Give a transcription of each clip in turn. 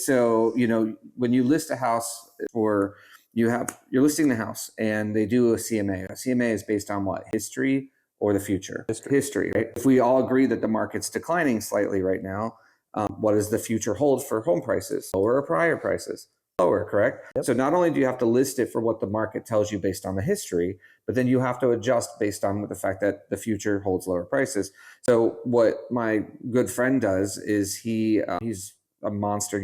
So, when you list a house you're listing the house and they do a CMA. A CMA is based on what? History or the future? History, right? If we all agree that the market's declining slightly right now, what does the future hold for home prices? Lower or prior prices? Lower, correct? Yep. So not only do you have to list it for what the market tells you based on the history, but then you have to adjust based on the fact that the future holds lower prices. So what my good friend does is he's a monster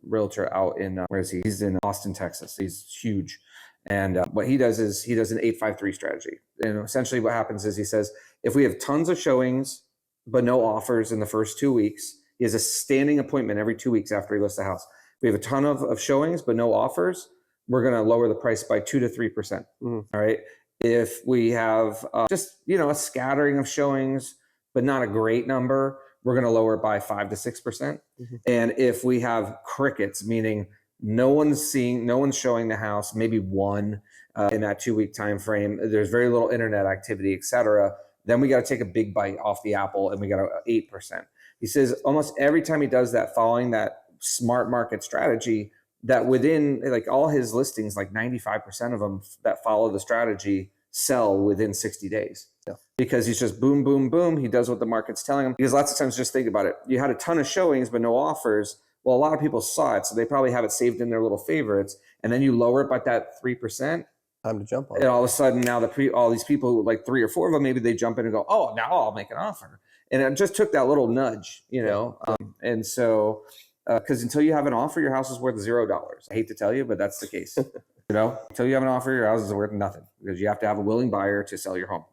realtor out in, where is he? He's in Austin, Texas. He's huge. And what he does is he does an 853 strategy. And essentially what happens is he says, if we have tons of showings, but no offers in the first 2 weeks, he has a standing appointment every 2 weeks after he lists the house. We have a ton of showings, but no offers. We're going to lower the price by 2 to 3%. All right. If we have just, a scattering of showings, but not a great number, we're going to lower it by 5 to 6%. And if we have crickets, meaning no one's showing the house, maybe one in that 2 week time frame, there's very little internet activity, et cetera, then we got to take a big bite off the apple and we got 8%. He says almost every time he does that, following that smart market strategy, that within all his listings, 95% of them that follow the strategy sell within 60 days. Yeah. Because he's just boom, boom, boom. He does what the market's telling him. Because lots of times, just think about it. You had a ton of showings, but no offers. Well, a lot of people saw it, so they probably have it saved in their little favorites. And then you lower it by that 3%. Time to jump on it. And all of a sudden now all these people, 3 or 4 of them, maybe they jump in and go, oh, now I'll make an offer. And it just took that little nudge, and so, because until you have an offer, your house is worth $0. I hate to tell you, but that's the case. Until you have an offer, your house is worth nothing because you have to have a willing buyer to sell your home.